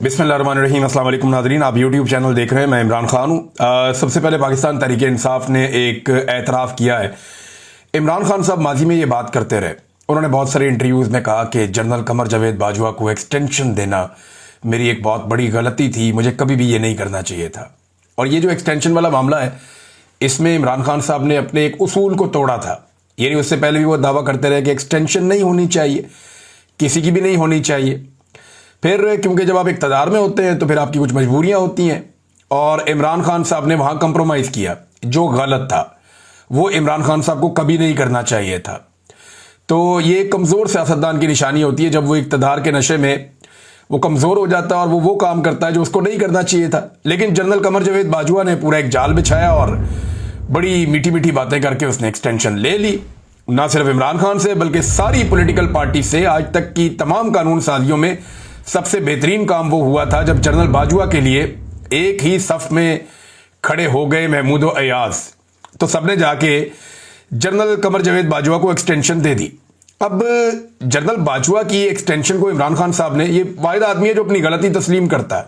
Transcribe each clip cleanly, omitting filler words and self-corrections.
बिस्मिल्लाहिर्रहमानिर्रहीम। अस्सलाम वालेकुम नाज़रीन, आप यूट्यूब चैनल देख रहे हैं। मैं इमरान खान हूँ। सबसे पहले पाकिस्तान तहरीक इंसाफ ने एक एतराफ़ किया है। इमरान खान साहब माजी में ये बात करते रहे। उन्होंने बहुत सारे इंटरव्यूज़ में कहा कि जनरल कमर जावेद बाजवा को एक्सटेंशन देना मेरी एक बहुत बड़ी गलती थी, मुझे कभी भी ये नहीं करना चाहिए था। और ये जो एक्सटेंशन वाला मामला है, इसमें इमरान खान साहब ने अपने एक उसूल को तोड़ा था। यानी उससे पहले भी वो दावा करते रहे कि एक्सटेंशन नहीं होनी चाहिए, किसी की भी नहीं होनी चाहिए। फिर क्योंकि जब आप इक़्तिदार में होते हैं तो फिर आपकी कुछ मजबूरियां होती हैं, और इमरान खान साहब ने वहां कंप्रोमाइज़ किया जो गलत था। वो इमरान खान साहब को कभी नहीं करना चाहिए था। तो ये कमज़ोर सियासतदान की निशानी होती है जब वो इक़्तिदार के नशे में वो कमज़ोर हो जाता है और वो काम करता है जो उसको नहीं करना चाहिए था। लेकिन जनरल कमर जावेद बाजवा ने पूरा एक जाल बिछाया और बड़ी मीठी मीठी बातें करके उसने एक्सटेंशन ले ली। ना सिर्फ इमरान खान से बल्कि सारी पॉलिटिकल पार्टी से। आज तक की तमाम कानून साजियों में सबसे बेहतरीन काम वो हुआ था जब जनरल बाजवा के लिए एक ही सफ में खड़े हो गए महमूद और अयाज, तो सबने जाके जनरल कमर जावेद बाजवा को एक्सटेंशन दे दी। अब जनरल बाजवा की एक्सटेंशन को इमरान खान साहब ने, ये वाहिद आदमी है जो अपनी गलती तस्लीम करता है।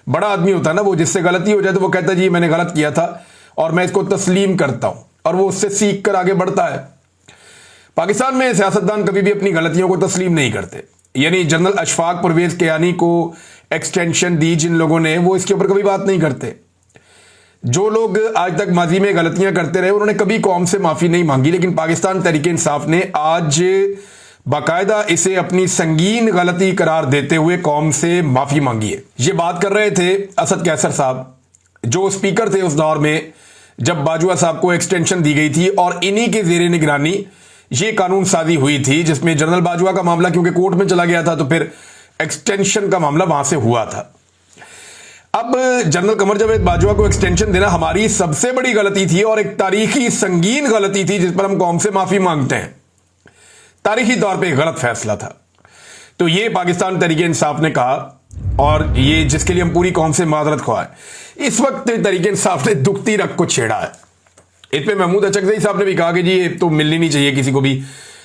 बड़ा आदमी होता है ना वो, जिससे गलती हो जाए तो वो कहता है जी मैंने गलत किया था और मैं इसको तस्लीम करता हूं, और वो उससे सीख कर आगे बढ़ता है। पाकिस्तान में सियासतदान कभी भी अपनी गलतियों को तस्लीम नहीं करते। यानी जनरल अशफाक परवेज कियानी को एक्सटेंशन दी जिन लोगों ने, वो इसके ऊपर कभी बात नहीं करते। जो लोग आज तक माजी में गलतियां करते रहे उन्होंने कभी कौम से माफी नहीं मांगी, लेकिन पाकिस्तान तहरीक इंसाफ ने आज बाकायदा इसे अपनी संगीन गलती करार देते हुए कौम से माफी मांगी है। ये बात कर रहे थे असद कैसर साहब, जो स्पीकर थे उस दौर में जब बाजवा साहब को एक्सटेंशन दी गई थी, और इन्हीं के जेर निगरानी ये कानून साजी हुई थी जिसमें जनरल बाजवा का मामला क्योंकि कोर्ट में चला गया था तो फिर एक्सटेंशन का मामला वहां से हुआ था। अब जनरल कमर जावेद बाजवा को एक्सटेंशन देना हमारी सबसे बड़ी गलती थी और एक तारीखी संगीन गलती थी जिस पर हम कौम से माफी मांगते हैं। तारीखी तौर पे गलत फैसला था। तो ये पाकिस्तान तहरीक इंसाफ ने कहा, और ये जिसके लिए हम पूरी कौम से माजरत ख्वाह है। इस वक्त तहरीक इंसाफ ने दुखती रग को छेड़ा है। इस पे महमूद अचकज़ई साहब ने भी कहा कि जी ये तो मिलनी नहीं चाहिए किसी को भी,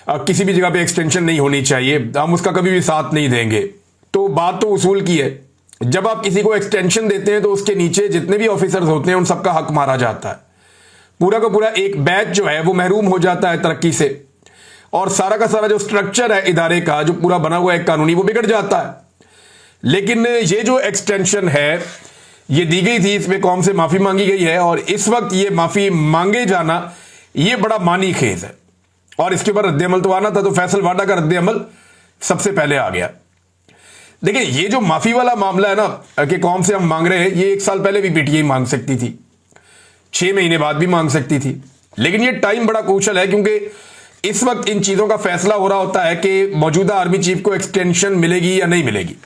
किसी भी जगह पे एक्सटेंशन नहीं होनी चाहिए, हम उसका कभी भी साथ नहीं देंगे। तो बात तो उसूल की है। जब आप किसी को एक्सटेंशन देते हैं तो उसके नीचे जितने भी ऑफिसर्स होते हैं उन सबका हक मारा जाता है। पूरा का पूरा एक बैच जो है वो महरूम हो जाता है तरक्की से, और सारा का सारा जो स्ट्रक्चर है इदारे का जो पूरा बना हुआ है कानूनी, वो बिगड़ जाता है। लेकिन ये जो एक्सटेंशन है ये दी गई थी, इसमें कौम से माफी मांगी गई है, और इस वक्त ये माफी मांगे जाना ये बड़ा मानी खेज है। और इसके ऊपर रद्द अमल तो आना था, तो फैसल वाडा का रद्द अमल सबसे पहले आ गया। देखिए ये जो माफी वाला मामला है ना कि कौम से हम मांग रहे हैं, ये 1 साल पहले भी पीटीआई मांग सकती थी, 6 महीने बाद भी मांग सकती थी। लेकिन ये टाइम बड़ा क्रूशल है क्योंकि इस वक्त इन चीजों का फैसला हो रहा होता है कि मौजूदा आर्मी चीफ को एक्सटेंशन मिलेगी या नहीं मिलेगी।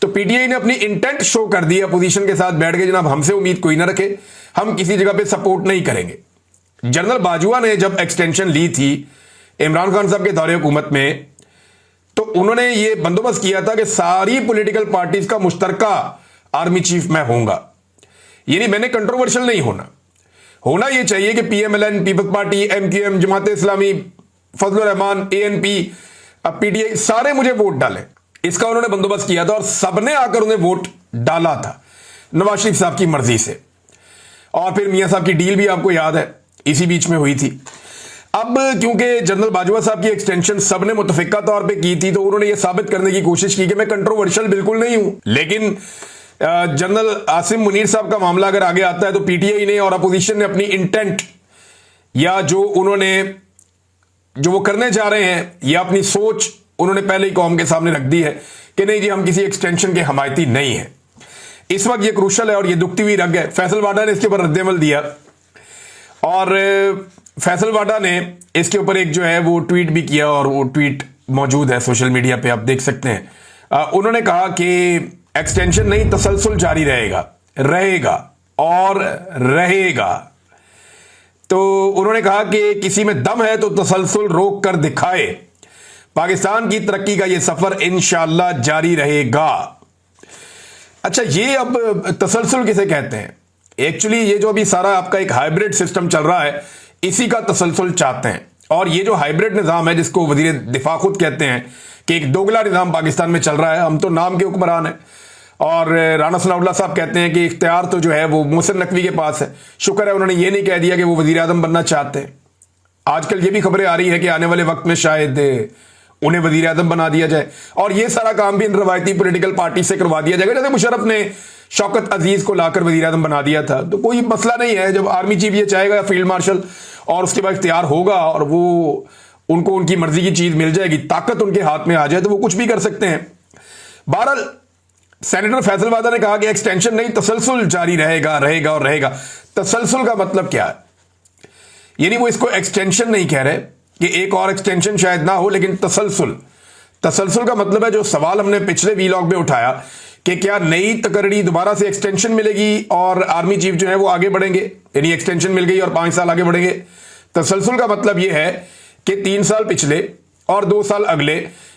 तो पीटीआई ने अपनी इंटेंट शो कर दी अपोजिशन के साथ बैठ के, जनाब हमसे उम्मीद कोई ना रखे, हम किसी जगह पे सपोर्ट नहीं करेंगे। जनरल बाजवा ने जब एक्सटेंशन ली थी इमरान खान साहब के दौरे हुकूमत में, तो उन्होंने ये बंदोबस्त किया था कि सारी पॉलिटिकल पार्टीज का मुश्तरका आर्मी चीफ मैं होऊंगा। यानी मैंने कंट्रोवर्शियल नहीं होना ये चाहिए कि PMLN, peoples party, MQM, Jamaat Islami, Fazlur Rahman, ANP, अब पीटीआई, सारे मुझे वोट डालें, इसका उन्होंने बंदोबस्त किया था। और सबने आकर उन्हें वोट डाला था नवाज शरीफ साहब की मर्जी से। और फिर मियां साहब की डील भी आपको याद है इसी बीच में हुई थी। अब क्योंकि जनरल बाजवा साहब की एक्सटेंशन सबने मुतफिका तौर पे की थी, तो उन्होंने यह साबित करने की कोशिश की कि मैं कंट्रोवर्शियल बिल्कुल नहीं हूं। लेकिन जनरल आसिम मुनीर साहब का मामला अगर आगे आता है तो पीटीआई ने और अपोजिशन ने अपनी इंटेंट, या जो वो करने जा रहे हैं, या अपनी सोच उन्होंने पहले ही कौम के सामने रख दी है कि नहीं जी हम किसी एक्सटेंशन के हमायती नहीं है। इस वक्त ये क्रूशल है और ये दुखती हुई रग है। फैसल वाडा ने इसके ऊपर रद्द-ए-अमल दिया, और फैसल वाडा ने इसके ऊपर एक जो है वो ट्वीट भी किया, और वो ट्वीट मौजूद है सोशल मीडिया पे, आप देख सकते हैं। उन्होंने कहा कि एक्सटेंशन नहीं, तसलसल जारी रहेगा और रहेगा। तो उन्होंने कहा कि किसी में दम है तो तसलसल रोक कर दिखाए, पाकिस्तान की तरक्की का यह सफर इंशाअल्लाह जारी रहेगा। अच्छा, ये अब तसलसल किसे कहते हैं? एक्चुअली ये जो अभी सारा आपका एक हाइब्रिड सिस्टम चल रहा है, इसी का तसलसल चाहते हैं। और ये जो हाइब्रिड निज़ाम है जिसको वजीर दिफा खुद कहते हैं कि एक दोगला निज़ाम पाकिस्तान में चल रहा है, हम तो नाम के हुक्मरान हैं। और राना सनाउल्लाह साहब कहते हैं कि इख्तियार तो जो है वो मोहसिन नकवी के पास है। शुक्र है उन्होंने ये नहीं कह दिया कि वो वज़ीर आज़म बनना चाहते हैं। आजकल ये भी खबरें आ रही है कि आने वाले वक्त में शायद उन्हें वज़ीर आज़म बना दिया जाए, और ये सारा काम भी इन रवायती पॉलिटिकल पार्टी से करवा दिया जाएगा। जैसे मुशर्रफ ने शौकत अजीज को लाकर वज़ीर आज़म बना दिया था, तो कोई मसला नहीं है। जब आर्मी चीफ ये चाहेगा, फील्ड मार्शल, और उसके बाद इख्तियार होगा और वो उनको उनकी मर्जी की चीज मिल जाएगी, ताकत उनके हाथ में आ जाए, तो वो कुछ भी कर सकते हैं। बहरहाल सेनेटर फैसल वादा ने कहा कि एक्सटेंशन नहीं, तसलसल जारी रहेगा रहेगा और रहेगा। तसलसल का मतलब क्या है? यानी वो इसको एक्सटेंशन नहीं कह रहे कि एक और एक्सटेंशन शायद ना हो, लेकिन तसलसल। तसलसल का मतलब है जो सवाल हमने पिछले वीलॉग में उठाया कि क्या नई तकरीरी दोबारा से एक्सटेंशन मिलेगी और आर्मी चीफ जो है वो आगे बढ़ेंगे, यानी एक्सटेंशन मिल गई और 5 साल आगे बढ़ेंगे। तसलसल का मतलब यह है कि 3 साल पिछले और 2 साल अगले,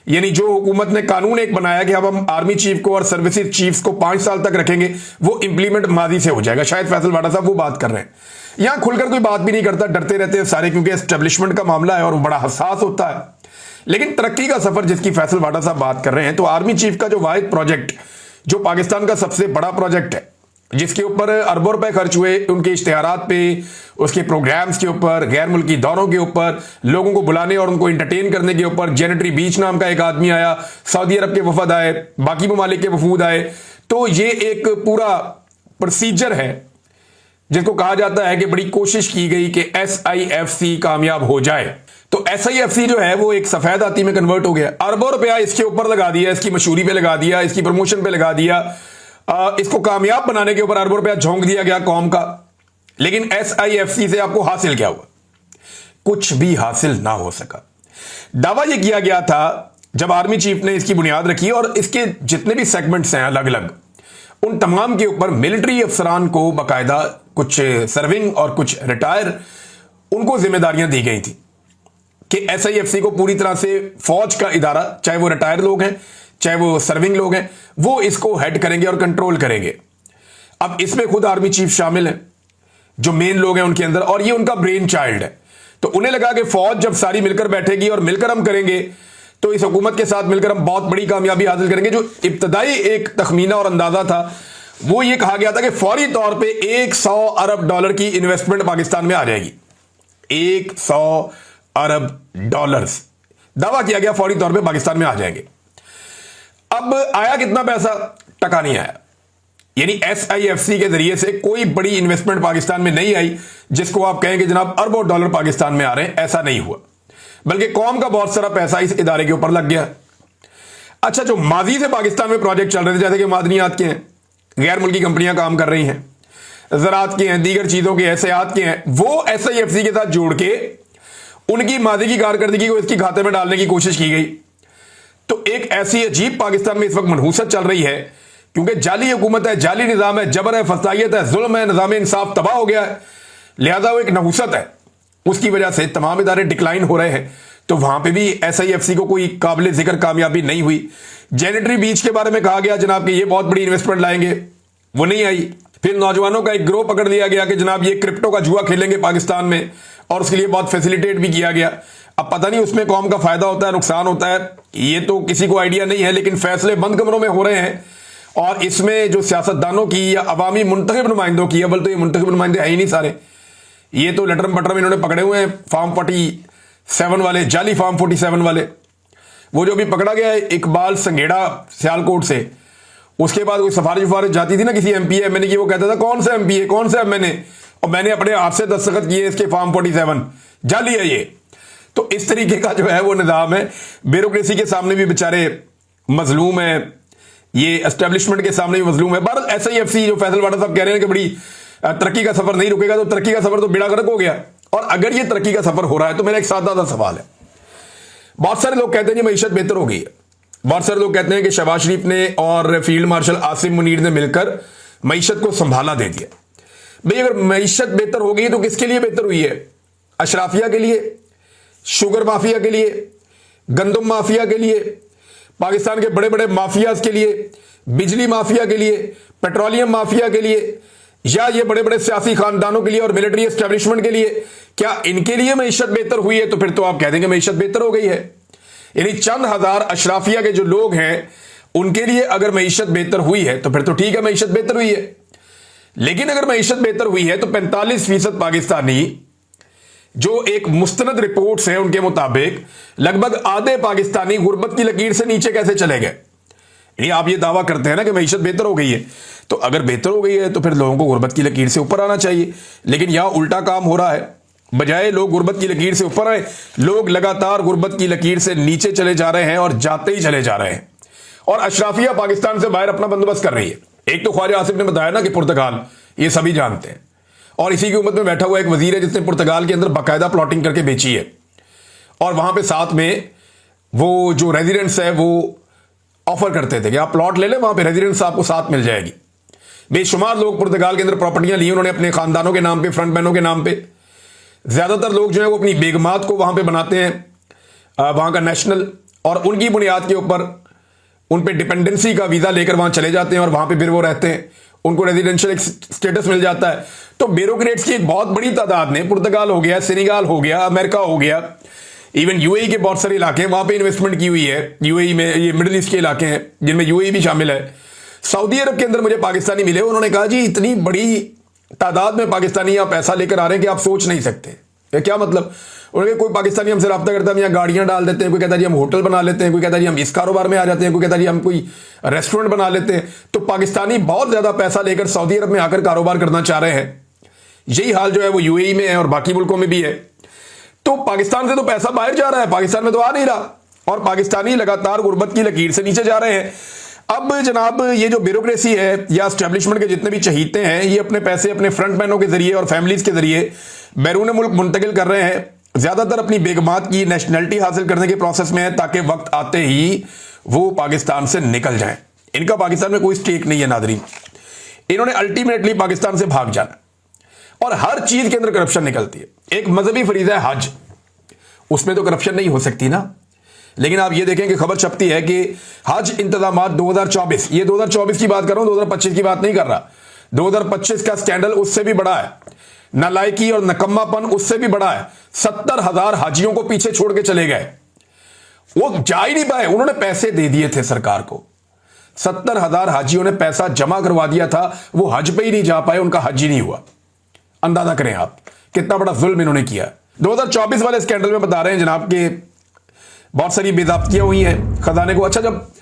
यानी जो हुकूमत ने कानून एक बनाया कि अब हम आर्मी चीफ को और सर्विसेज चीफ्स को 5 साल तक रखेंगे, वो इंप्लीमेंट माजी से हो जाएगा। शायद फैसल वाडा साहब वो बात कर रहे हैं। यहां खुलकर कोई बात भी नहीं करता, डरते रहते हैं सारे, क्योंकि एस्टेब्लिशमेंट का मामला है और वो बड़ा हसास होता है। लेकिन तरक्की का सफर जिसकी फैसल वाडा साहब बात कर रहे हैं, तो आर्मी चीफ का जो वाहिद प्रोजेक्ट, जो पाकिस्तान का सबसे बड़ा प्रोजेक्ट है, जिसके ऊपर अरबों रुपए खर्च हुए, उनके इश्तिहारात पे, उसके प्रोग्राम्स के ऊपर, गैर मुल्की दौरों के ऊपर, लोगों को बुलाने और उनको इंटरटेन करने के ऊपर, जेनेटरी बीच नाम का एक आदमी आया, सऊदी अरब के वफद आए, बाकी ममालिक के वफूद आए, तो ये एक पूरा प्रोसीजर है जिसको कहा जाता है कि बड़ी कोशिश की गई कि SIFC कामयाब हो जाए। तो SIFC जो है वो एक सफेद हाथी में कन्वर्ट हो गया। अरबों रुपया इसके ऊपर लगा दिया, इसकी मशहूरी पे लगा दिया, इसकी प्रमोशन पे लगा दिया, इसको कामयाब बनाने के ऊपर अरबों रुपया झोंक दिया गया कौम का। लेकिन SIFC से आपको हासिल क्या हुआ? कुछ भी हासिल ना हो सका। दावा यह किया गया था जब आर्मी चीफ ने इसकी बुनियाद रखी, और इसके जितने भी सेगमेंट्स हैं अलग अलग, उन तमाम के ऊपर मिलिट्री अफसरान को बाकायदा, कुछ सर्विंग और कुछ रिटायर, उनको जिम्मेदारियां दी गई थी कि SIFC को पूरी तरह से फौज का इदारा, चाहे वो रिटायर लोग हैं चाहे वो सर्विंग लोग हैं, वो इसको हेड करेंगे और कंट्रोल करेंगे। अब इसमें खुद आर्मी चीफ शामिल है, जो मेन लोग हैं उनके अंदर, और ये उनका ब्रेन चाइल्ड है। तो उन्हें लगा कि फौज जब सारी मिलकर बैठेगी और मिलकर हम करेंगे, तो इस हुकूमत के साथ मिलकर हम बहुत बड़ी कामयाबी हासिल करेंगे। जो इब्तदाई एक तखमीना और अंदाजा था, वो ये कहा गया था कि फौरी तौर पे $100 अरब की इन्वेस्टमेंट पाकिस्तान में आ जाएगी। $100 अरब दावा किया गया फौरी तौर पे पाकिस्तान में आ जाएंगे। अब आया कितना पैसा? टका नहीं आया। यानी SIFC के जरिए से कोई बड़ी इन्वेस्टमेंट पाकिस्तान में नहीं आई जिसको आप कहें कि जनाब अरबों डॉलर पाकिस्तान में आ रहे हैं। ऐसा नहीं हुआ, बल्कि कौम का बहुत सारा पैसा इस इदारे के ऊपर लग गया। अच्छा, जो माजी से पाकिस्तान में प्रोजेक्ट चल रहे थे, जैसे कि मादनियात के हैं, गैर मुल्की कंपनियां काम कर रही हैं, ज़राअत के हैं, दीगर चीजों के, एहसियात के हैं, वो SIFC के साथ जोड़ के उनकी माजी की कारकर्दगी को इसकी खाते में डालने की कोशिश की गई। तो एक ऐसी अजीब पाकिस्तान में इस वक्त मनहूसत चल रही है, क्योंकि जाली हुकूमत है, जाली निज़ाम है, जबर है, फसाइयत है, जुल्म है, निज़ाम इंसाफ तबाह हो गया है, लिहाजा वो एक नहूसत है। उसकी वजह से तमाम इदारे डिक्लाइन हो रहे हैं। तो वहां पे भी SIFC को कोई काबिल जिक्र कामयाबी नहीं हुई। जेनेटरी बीच के बारे में कहा गया जनाब कि ये बहुत बड़ी इन्वेस्टमेंट लाएंगे, वो नहीं आई। फिर नौजवानों का एक ग्रोह पकड़ लिया गया कि जनाब ये क्रिप्टो का जुआ खेलेंगे पाकिस्तान में, और उसके लिए बहुत फैसिलिटेट भी किया गया। अब पता नहीं उसमें कौम का फायदा होता है, नुकसान होता है, ये तो किसी को आइडिया नहीं है, लेकिन फैसले बंद कमरों में हो रहे हैं। और इसमें जो सियासतदानों की या अवामी मुंतखब नुमाइंदों की, अव्वल तो ये मुंतखब नुमाइंदे है ही नहीं सारे, ये तो लटरम पटरम इन्होंने पकड़े हुए हैं, फॉर्म 47 वाले, जाली फॉर्म 47 वाले। वो जो भी पकड़ा गया है इकबाल संघेड़ा सियालकोट से, उसके बाद कोई सिफारिश जाती थी ना किसी MP MNA की, वो कहता था कौन सा MP कौन सा MNA, और मैंने अपने हाथ से दस्तखत किए इसके फॉर्म 47, जाली है ये। तो इस तरीके का जो है वो निज़ाम है। ब्यूरोक्रेसी के सामने भी बेचारे मजलूम है, ये एस्टेब्लिशमेंट के सामने भी मजलूम है। बहरहाल SIFC जो फैसल वाडा साहब कह रहे हैं कि बड़ी तरक्की का सफर नहीं रुकेगा, तो तरक्की का सफर तो बेड़ा गर्क हो गया। और अगर ये तरक्की का सफर हो रहा है, तो मेरा एक सादा सा सवाल है। बहुत सारे लोग कहते हैं कि मईशत बेहतर हो गई है, बहुत सारे लोग कहते हैं कि शहबाज शरीफ ने और फील्ड मार्शल आसिम मुनीर ने मिलकर मईशत को संभाला दे दिया। भाई अगर मईशत बेहतर हो गई तो किसके लिए बेहतर हुई है? अशराफिया के लिए, शुगर माफिया के लिए, गंदम माफिया के लिए, पाकिस्तान के बड़े बड़े माफियाज के लिए, बिजली माफिया के लिए, पेट्रोलियम माफिया के लिए, या ये बड़े बड़े सियासी खानदानों के लिए और मिलिट्री एस्टेब्लिशमेंट के लिए? क्या इनके लिए मईशत बेहतर हुई है? तो फिर तो आप कह देंगे मईशत बेहतर हो गई है। यानी चंद हजार अशराफिया के जो लोग हैं उनके लिए अगर मईशत बेहतर हुई है तो फिर तो ठीक है, मईशत बेहतर हुई है। लेकिन अगर मईशत बेहतर हुई है तो 45% पाकिस्तानी, जो एक मुस्तनद रिपोर्ट्स हैं उनके मुताबिक लगभग आधे पाकिस्तानी गुर्बत की लकीर से नीचे कैसे चले गए। यानी आप ये दावा करते हैं ना कि मईशत बेहतर हो गई है, तो अगर बेहतर हो गई है तो फिर लोगों को गुर्बत की लकीर से ऊपर आना चाहिए। लेकिन यहां उल्टा काम हो रहा है, बजाय लोग गुर्बत की लकीर से ऊपर आए, लोग लगातार गुर्बत की लकीर से नीचे चले जा रहे हैं और जाते ही चले जा रहे हैं। और अशराफिया पाकिस्तान से बाहर अपना बंदोबस्त कर रही है। एक तो ख्वाजा आसिफ ने बताया ना कि पुर्तगाल, ये सभी जानते हैं, और इसी की उम्मत में बैठा हुआ एक वजीर है जिसने पुर्तगाल के अंदर बाकायदा प्लॉटिंग करके बेची है, और वहां पे साथ में वो जो रेजिडेंट्स है वो ऑफर करते थे कि आप प्लॉट ले लें, वहां पे रेजिडेंट्स आपको साथ मिल जाएगी। बेशुमार लोग पुर्तगाल के अंदर प्रॉपर्टियां ली उन्होंने अपने खानदानों के नाम पे, फ्रंट मैनों के नाम पे। ज्यादातर लोग जो है वो अपनी बेगमात को वहां पे बनाते हैं वहां का नेशनल, और उनकी बुनियाद के ऊपर उन पे डिपेंडेंसी का वीजा लेकर वहां चले जाते हैं और वहां पे फिर वो रहते हैं, उनको रेजिडेंशियल स्टेटस मिल जाता है। तो ब्यूरोक्रेट्स की एक बहुत बड़ी तादाद ने, पुर्तगाल हो गया, सेनेगाल हो गया, अमेरिका हो गया, इवन यूएई के बहुत सारे इलाके हैं वहां पे इन्वेस्टमेंट की हुई है। यूएई में ये मिडिल ईस्ट के इलाके हैं जिनमें यूएई भी शामिल है। सऊदी अरब के अंदर मुझे पाकिस्तानी मिले, उन्होंने कहा जी इतनी बड़ी तादाद में पाकिस्तानी यहाँ पैसा लेकर आ रहे हैं कि आप सोच नहीं सकते। क्या मतलब? उन्होंने कोई पाकिस्तानी हमसे रब्ता करता है, हम यहाँ गाड़ियां डाल देते हैं, कोई कहता है जी हम होटल बना लेते हैं, कोई कहता है जी हम इस कारोबार में आ जाते हैं, कोई कहता है जी हम कोई रेस्टोरेंट बना लेते हैं। तो पाकिस्तानी बहुत ज्यादा पैसा लेकर सऊदी अरब में आकर कारोबार करना चाह रहे हैं। यही हाल जो है वो यूएई में है और बाकी मुल्कों में भी है। तो पाकिस्तान से तो पैसा बाहर जा रहा है, पाकिस्तान में तो आ नहीं रहा, और पाकिस्तानी लगातार गुर्बत की लकीर से नीचे जा रहे हैं। अब जनाब ये जो ब्यूरोक्रेसी है या एस्टेब्लिशमेंट के जितने भी चहीते हैं, ये अपने पैसे अपने फ्रंट मैनों के जरिए और फैमिलीज के जरिए बैरून मुल्क मुंतकिल कर रहे हैं। ज्यादातर अपनी बेगमात की नेशनलिटी हासिल करने के प्रोसेस में है, ताकि वक्त आते ही वो पाकिस्तान से निकल जाएं। इनका पाकिस्तान में कोई स्टेक नहीं है नादरीन, इन्होंने अल्टीमेटली पाकिस्तान से भाग जाना, और हर चीज के अंदर करप्शन निकलती है। एक मजहबी फरीजा है हज, उसमें तो करप्शन नहीं हो सकती ना। लेकिन आप ये देखें कि खबर छपती है कि हज इंतजामात 2024, ये 2024 की बात कर रहा हूं, 2025 की बात नहीं कर रहा। 2025 का स्कैंडल उससे भी बड़ा है, नालायकी और नकम्मापन उससे भी बड़ा है। 70,000 हाजियों को पीछे छोड़ के चले गए, वो जा ही नहीं पाए। उन्होंने पैसे दे दिए थे सरकार को, 70,000 हाजियों ने पैसा जमा करवा दिया था, वो हज पे ही नहीं जा पाए, उनका हज ही नहीं हुआ। अंदाजा करें आप कितना बड़ा जुल्म इन्होंने किया। 2024 वाले स्कैंडल में बता रहे हैं जनाब के बहुत सारी बेजाब्तियां हुई हैं खजाने को। अच्छा, जब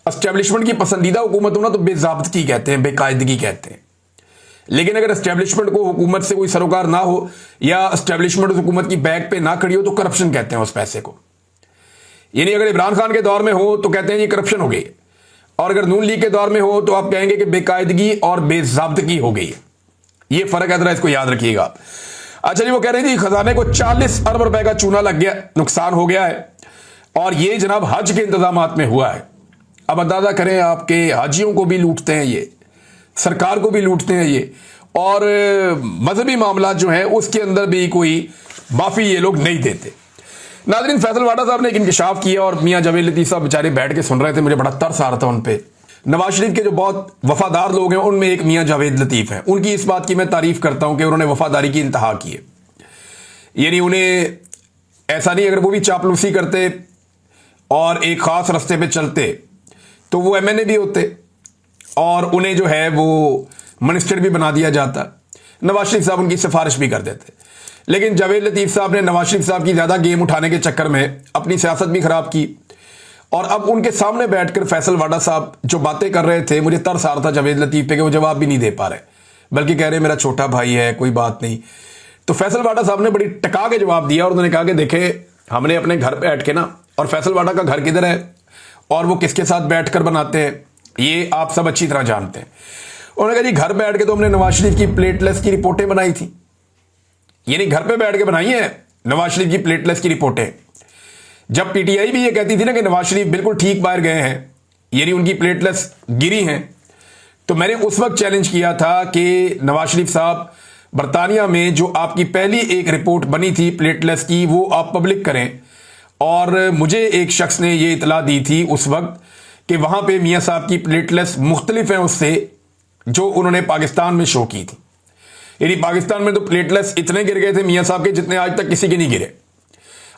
एस्टेब्लिशमेंट की पसंदीदा हुकूमत हो ना तो बेजाब्ती कहते हैं, बेकायदगी कहते हैं। लेकिन अगर एस्टेब्लिशमेंट को हुकूमत से कोई सरोकार ना हो या एस्टेब्लिशमेंट हुकूमत की बैक पे ना खड़ी हो तो करप्शन कहते हैं उस पैसे को। यानी अगर इमरान खान के दौर में हो तो कहते हैं ये करप्शन हो गई, और अगर नून लीग के दौर में हो तो आप कहेंगे कि बेकायदगी और बेजाब्तगी हो गई है। ये फर्क है, जरा इसको याद रखिएगा। अच्छा जी, वो कह रही थी खजाने को 40 अरब रुपए का चूना लग गया, नुकसान हो गया है, और ये जनाब हज के इंतजामात में हुआ है। अब अंदाजा करें आपके हाजियों को भी लूटते हैं ये, सरकार को भी लूटते हैं ये, और मजहबी मामला जो है उसके अंदर भी कोई माफी ये लोग नहीं देते। नाज़रीन, फैसल वाडा साहब ने एक इंकशाफ किया और मियां जावेद लतीफ साहब बेचारे बैठ के सुन रहे थे, मुझे बड़ा तरस आ रहा था उन पे। नवाज शरीफ के जो बहुत वफादार लोग हैं उनमें एक मियां जावेद लतीफ हैं, उनकी इस बात की मैं तारीफ करता हूं कि उन्होंने वफादारी की इंतहा की है। यानी उन्हें ऐसा नहीं, अगर वो भी चापलूसी करते और एक खास रास्ते पे चलते तो वो एमएनए भी होते और उन्हें जो है वो मिनिस्टर भी बना दिया जाता, नवाज शरीफ साहब उनकी सिफारिश भी कर देते। लेकिन जावेद लतीफ साहब ने नवाज शरीफ साहब की ज्यादा गेम उठाने के चक्कर में अपनी सियासत भी खराब की, और अब उनके सामने बैठकर फैसल वाडा साहब जो बातें कर रहे थे, मुझे तरस आ रहा था जावेद लतीफ पे कि वो जवाब भी नहीं दे पा रहे, बल्कि कह रहे मेरा छोटा भाई है, कोई बात नहीं। तो फैसल वाडा साहब ने बड़ी टका के जवाब दिया और उन्होंने कहा कि देखे, हमने अपने घर पे बैठ के ना, और फैसल वाडा का घर किधर है और वो किसके साथ बैठकर बनाते हैं ये आप सब अच्छी तरह जानते हैं। उन्होंने कहा जी घर बैठ के तो हमने नवाज शरीफ की प्लेटलेस की रिपोर्टें बनाई थी, यानी घर पे बैठ के बनाई है नवाज शरीफ की प्लेटलेस की रिपोर्टें। जब पीटीआई भी ये कहती थी ना कि नवाज शरीफ बिल्कुल ठीक बाहर गए हैं, यानी उनकी प्लेटलेस गिरी हैं, तो मैंने उस वक्त चैलेंज किया था कि नवाज शरीफ साहब बरतानिया में जो आपकी पहली एक रिपोर्ट बनी थी प्लेटलेस की वो आप पब्लिक करें। और मुझे एक शख्स ने ये इतला दी थी उस वक्त कि वहां पे मियां साहब की प्लेटलेस मुख्तलिफ है उससे जो उन्होंने पाकिस्तान में शो की थी। यानी पाकिस्तान में तो प्लेटलेस इतने गिर गए थे मियां साहब के जितने आज तक किसी के नहीं गिरे।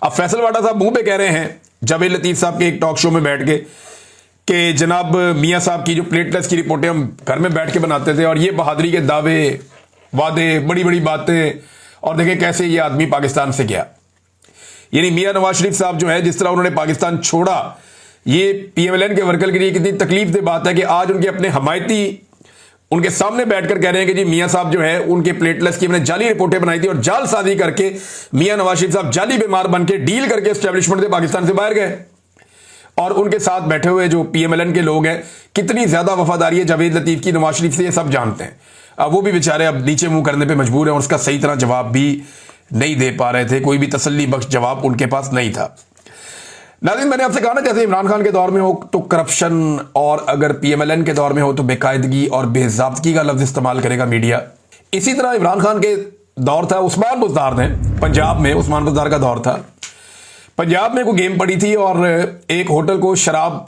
अब फैसल वाडा साहब मुंह पे कह रहे हैं जावेद लतीफ साहब के एक टॉक शो में बैठ के कि जनाब मियां साहब की जो प्लेटलेस की रिपोर्टें हम घर में बैठ के बनाते थे और ये बहादुरी के दावे वादे बड़ी बड़ी बातें, और देखें कैसे ये आदमी पाकिस्तान से गया। यानी मियां नवाज शरीफ साहब जो है, जिस तरह उन्होंने पाकिस्तान छोड़ा, ये पीएमएलएन के वर्कर के लिए कितनी तकलीफ दे बात है कि आज उनके अपने हमायती उनके सामने बैठकर कह रहे हैं कि जी मियां साहब जो है उनके प्लेटलेस की हमने जाली रिपोर्टें बनाई थी और जालसाजी करके मियां नवाज शरीफ साहब जाली बीमार बन के डील करके एस्टेब्लिशमेंट से पाकिस्तान से बाहर गए। और उनके साथ बैठे हुए जो पीएमएलएन के लोग हैं, कितनी ज्यादा वफादारी है जावेद लतीफ की नवाज शरीफ से, ये सब जानते हैं। अब वो भी बेचारे अब नीचे मुंह करने पे मजबूर हैं और उसका सही तरह जवाब भी नहीं दे पा रहे थे, कोई भी तसल्ली बख्श जवाब उनके पास नहीं था। नाज़रीन, मैंने आपसे कहा ना, जैसे इमरान खान के दौर में हो तो करप्शन, और अगर पीएमएलएन के दौर में हो तो बेकायदगी और बेज़ाब्तगी का लफ्ज इस्तेमाल करेगा मीडिया। इसी तरह इमरान खान के दौर था उस्मान बुज़दार ने, पंजाब में उस्मान बुज़दार का दौर था। पंजाब में कोई गेम पड़ी थी और एक होटल को शराब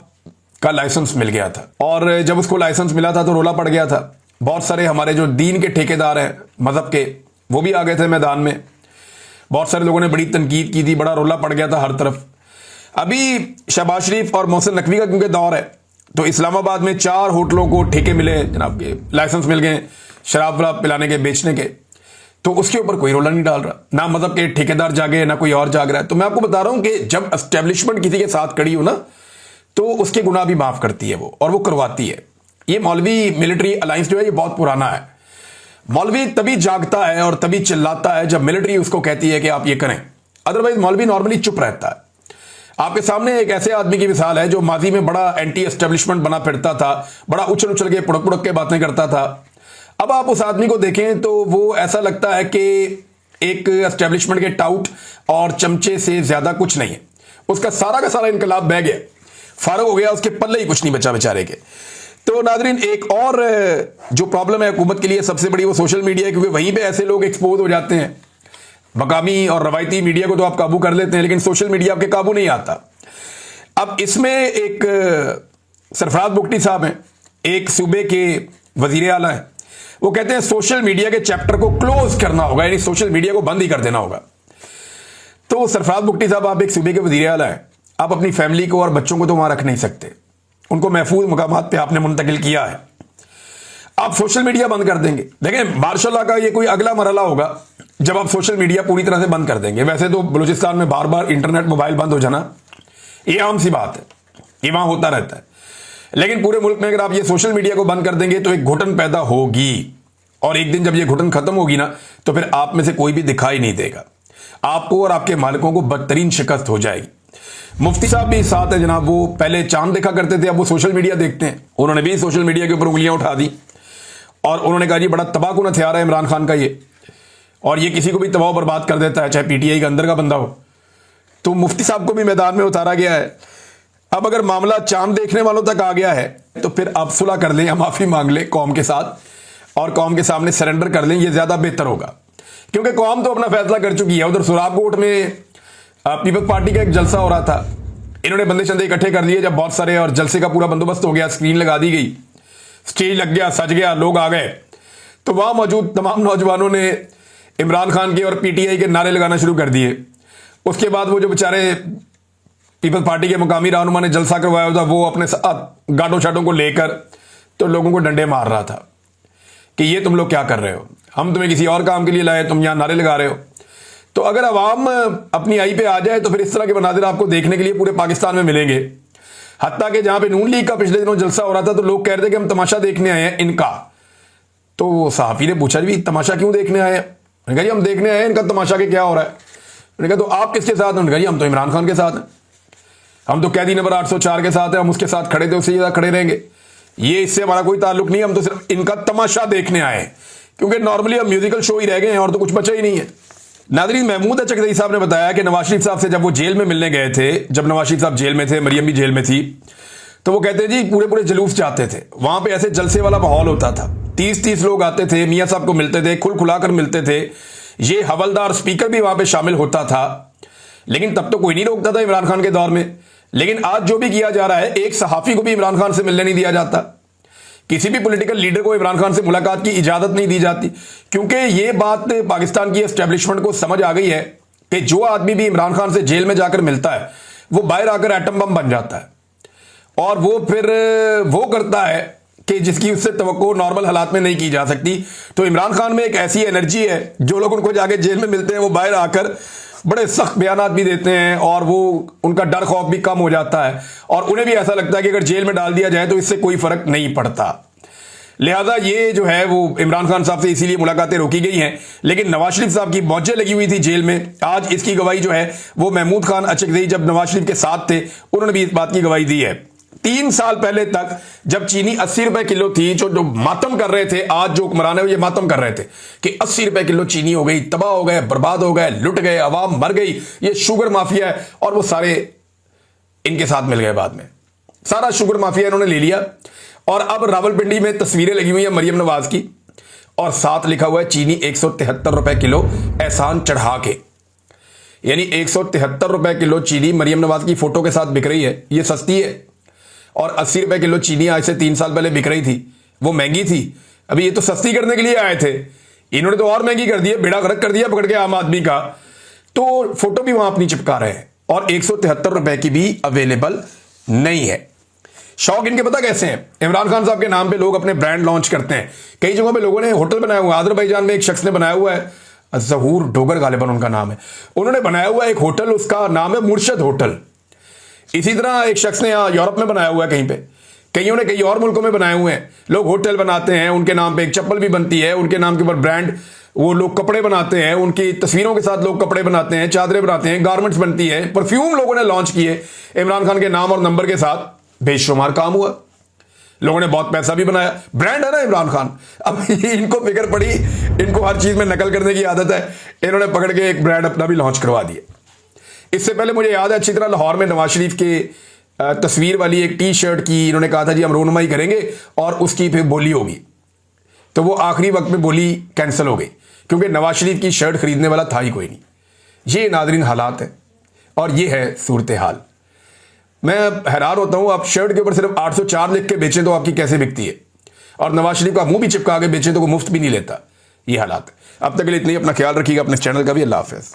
का लाइसेंस मिल गया था, और जब उसको लाइसेंस मिला था तो रोला पड़ गया था। बहुत सारे हमारे जो दीन के ठेकेदार हैं मजहब के, वो भी आ गए थे मैदान में। बहुत सारे लोगों ने बड़ी तनकीद की थी, बड़ा रोला पड़ गया था हर तरफ। अभी शहबाज शरीफ और मोहसिन नकवी का क्योंकि दौर है, तो इस्लामाबाद में 4 होटलों को ठेके मिले जनाब के, लाइसेंस मिल गए शराब वराब पिलाने के, बेचने के। तो उसके ऊपर कोई रोला नहीं डाल रहा, ना मजहब के ठेकेदार जागे ना कोई और जाग रहा है। तो मैं आपको बता रहा हूं कि जब एस्टेब्लिशमेंट किसी के साथ खड़ी हो ना, तो उसके गुनाह भी माफ करती है वो, और वो करवाती है। ये मौलवी मिलिट्री अलायंस जो है ये बहुत पुराना है। मौलवी तभी जागता है और तभी चिल्लाता है जब मिलिट्री उसको कहती है कि आप ये करें, अदरवाइज मौलवी नॉर्मली चुप रहता है। आपके सामने एक ऐसे आदमी की मिसाल है जो माजी में बड़ा एंटी एस्टेब्लिशमेंट बना फिरता था, बड़ा उछल उछल के पुड़क पुड़क के बातें करता था। अब आप उस आदमी को देखें तो वो ऐसा लगता है कि एक एस्टेब्लिशमेंट के टाउट और चमचे से ज्यादा कुछ नहीं है। उसका सारा का सारा इनकलाब बह गया, फारग हो गया, उसके पल्ले ही कुछ नहीं बचा बेचारे के। तो नाजरीन, एक और जो प्रॉब्लम है हुकूमत के लिए सबसे बड़ी, वो सोशल मीडिया है, क्योंकि वहीं पे ऐसे लोग एक्सपोज हो जाते हैं। मकामी और रवायती मीडिया को तो आप काबू कर लेते हैं, लेकिन सोशल मीडिया आपके काबू नहीं आता। अब इसमें एक सरफराज बुगटी साहब हैं, एक सूबे के वजीर आला हैं, वो कहते हैं सोशल मीडिया के चैप्टर को क्लोज करना होगा, यानी सोशल मीडिया को बंद ही कर देना होगा। तो सरफराज बुगटी साहब, आप एक सूबे के वजीर आला हैं, आप अपनी फैमिली को और बच्चों को तो वहां रख नहीं सकते, उनको महफूज मुकामात पे आपने मुंतकिल किया है, आप सोशल मीडिया बंद कर देंगे। देखें, मार्शाल्लाह का ये कोई अगला मरहला होगा जब आप सोशल मीडिया पूरी तरह से बंद कर देंगे। वैसे तो बलूचिस्तान में बार बार इंटरनेट मोबाइल बंद हो जाना ये आम सी बात है, ये वहां होता रहता है, लेकिन पूरे मुल्क में अगर आप ये सोशल मीडिया को बंद कर देंगे तो एक घुटन पैदा होगी, और एक दिन जब ये घुटन खत्म होगी ना, तो फिर आप में से कोई भी दिखाई नहीं देगा, आपको और आपके मालिकों को बदतरीन शिकस्त हो जाएगी। मुफ्ती साहब भी साथ है जनाब, वो पहले चांद देखा करते थे, अब वो सोशल मीडिया देखते हैं। उन्होंने भी सोशल मीडिया के ऊपर उंगलियां उठा दी और उन्होंने कहा जी बड़ा तबाहकुन हथियार है इमरान खान का ये, और ये किसी को भी तबाह बर्बाद कर देता है, चाहे पीटीआई के अंदर का बंदा हो। तो मुफ्ती साहब को भी मैदान में उतारा गया है। अब अगर मामला चांद देखने वालों तक आ गया है तो फिर आप सुलह कर लें या माफी मांग लें कौम के साथ, और कौम के सामने सरेंडर कर लें, ये ज्यादा बेहतर होगा, क्योंकि कौम तो अपना फैसला कर चुकी है। उधर सुराबकोट में पीपल्स पार्टी का एक जलसा हो रहा था, इन्होंने बंदे शंदे इकट्ठे कर दिए जब बहुत सारे, और जलसे का पूरा बंदोबस्त हो गया, स्क्रीन लगा दी गई, स्टेज लग गया, सज गया, लोग आ गए, तो वहां मौजूद तमाम नौजवानों ने इमरान खान के और पीटीआई के नारे लगाना शुरू कर दिए। उसके बाद वो जो बेचारे पीपल्स पार्टी के मुकामी रहनुमा ने जलसा करवाया था, वो अपने साथ गाटों शाटों को लेकर तो लोगों को डंडे मार रहा था कि ये तुम लोग क्या कर रहे हो, हम तुम्हें किसी और काम के लिए लाए, तुम यहां नारे लगा रहे हो। तो अगर अवाम अपनी आई पे आ जाए तो फिर इस तरह के मनाजिर आपको देखने के लिए पूरे पाकिस्तान में मिलेंगे। हत्ता कि जहां पे नून लीग का पिछले दिनों जलसा हो रहा था तो लोग कह रहे थे कि हम तमाशा देखने आए हैं इनका। तो सहाफी ने पूछा भी तमाशा क्यों देखने आए हैं? उन्होंने कहा जी हम देखने आए हैं इनका तमाशा के क्या हो रहा है। उन्होंने कहा तो आप किसके साथ हैं? उन्होंने कहा जी हम तो इमरान खान के साथ हैं, हम तो कैदी नंबर 804 के साथ हैं, हम उसके साथ खड़े थे, उससे ज्यादा खड़े रहेंगे, ये इससे हमारा कोई ताल्लुक नहीं है, हम तो सिर्फ इनका तमाशा देखने आए हैं, क्योंकि नॉर्मली हम म्यूजिकल शो ही रह गए हैं और तो कुछ बचा ही नहीं है। नादरीन, महमूद चकदई साहब ने बताया कि नवाज शरीफ साहब से जब वो जेल में मिलने गए थे, जब नवाज शरीफ साहब जेल में थे, मरियम भी जेल में थी, तो वो कहते हैं जी पूरे पूरे जुलूस जाते थे, वहां पे ऐसे जलसे वाला माहौल होता था, 30-30 लोग आते थे, मियां साहब को मिलते थे, खुल खुलाकर मिलते थे, ये हवलदार स्पीकर भी वहां पे शामिल होता था, लेकिन तब तो कोई नहीं रोकता था इमरान खान के दौर में। लेकिन आज जो भी किया जा रहा है, एक सहाफी को भी इमरान खान से मिलने नहीं दिया जाता, किसी भी पॉलिटिकल लीडर को इमरान खान से मुलाकात की इजाजत नहीं दी जाती, क्योंकि ये बात पाकिस्तान की एस्टेब्लिशमेंट को समझ आ गई है कि जो आदमी भी इमरान खान से जेल में जाकर मिलता है वो बाहर आकर एटम बम बन जाता है और वो फिर वो करता है कि जिसकी उससे तवक्को नॉर्मल हालात में नहीं की जा सकती। तो इमरान खान में एक ऐसी एनर्जी है, जो लोग उनको जाके जेल में मिलते हैं वो बाहर आकर बड़े सख्त बयानात भी देते हैं और वो उनका डर खौफ भी कम हो जाता है और उन्हें भी ऐसा लगता है कि अगर जेल में डाल दिया जाए तो इससे कोई फर्क नहीं पड़ता। लिहाजा ये जो है वो इमरान खान साहब से इसीलिए मुलाकातें रोकी गई हैं। लेकिन नवाज शरीफ साहब की मौजें लगी हुई थी जेल में। आज इसकी गवाही जो है वो महमूद खान अचकज़ई जब नवाज शरीफ के साथ थे उन्होंने भी इस बात की गवाही दी है। 3 साल पहले तक जब चीनी 80 रुपए किलो थी, जो मातम कर रहे थे, आज जो हुक्मरान है ये मातम कर रहे थे कि 80 रुपए किलो चीनी हो गई, तबाह हो गए, बर्बाद हो गए, लुट गए, अवाम मर गई, ये शुगर माफिया है। और वो सारे इनके साथ मिल गए। बाद में सारा शुगर माफिया इन्होंने ले लिया और अब रावलपिंडी में तस्वीरें लगी हुई है मरियम नवाज की और साथ लिखा हुआ है चीनी 173 रुपए किलो एहसान चढ़ा के। यानी 173 रुपए किलो चीनी मरियम नवाज की फोटो के साथ बिक रही है, ये सस्ती है। और 80 रुपए किलो चीनी आज से 3 साल पहले बिक रही थी, वो महंगी थी। अभी ये तो सस्ती करने के लिए आए थे, इन्होंने तो और महंगी कर दी है, बेड़ा गर्क कर दिया पकड़ के आम आदमी का। तो फोटो भी वहां अपनी चिपका रहे हैं और 173 रुपए की भी अवेलेबल नहीं है। शौक इनके पता कैसे हैं? इमरान खान साहब के नाम पे लोग अपने ब्रांड लॉन्च करते हैं। कई जगहों पे लोगों ने होटल बनाया हुआ है। अजरबैजान में एक शख्स ने बनाया हुआ है, ज़हूर डोगर गालिबन उनका नाम है, उन्होंने बनाया हुआ है एक होटल, उसका नाम है मुर्शद होटल। इसी तरह एक शख्स ने यहाँ यूरोप में बनाया हुआ है, कहीं पे, कईयों ने कई और मुल्कों में बनाए हुए हैं। लोग होटल बनाते हैं, उनके नाम पे एक चप्पल भी बनती है, उनके नाम के ऊपर ब्रांड, वो लोग कपड़े बनाते हैं, उनकी तस्वीरों के साथ लोग कपड़े बनाते हैं, चादरें बनाते हैं, गारमेंट्स बनती है, परफ्यूम लोगों ने लॉन्च किए इमरान खान के नाम और नंबर के साथ, बेशुमार काम हुआ, लोगों ने बहुत पैसा भी बनाया। ब्रांड है ना इमरान खान। अब इनको फिक्र पड़ी, इनको हर चीज में नकल करने की आदत है, इन्होंने पकड़ के एक ब्रांड अपना भी लॉन्च करवा दिया। इससे पहले मुझे याद है अच्छी तरह, लाहौर में नवाज शरीफ के तस्वीर वाली एक टी शर्ट की इन्होंने कहा था जी हम रोनुमाई करेंगे और उसकी फिर बोली होगी, तो वो आखिरी वक्त में बोली कैंसिल हो गई क्योंकि नवाज शरीफ की शर्ट खरीदने वाला था ही कोई नहीं। ये नादरीन हालात है और ये है सूरत हाल। मैं हैरान होता हूं, आप शर्ट के ऊपर सिर्फ 804 लिख के बेचें तो आपकी कैसे बिकती है, और नवाज शरीफ का मुंह भी चिपका के बेचें तो वो मुफ्त भी नहीं लेता। ये हालात। अब तक के लिए इतनी, अपना ख्याल रखिएगा, अपने चैनल का भी। अल्लाह हाफ़िज़।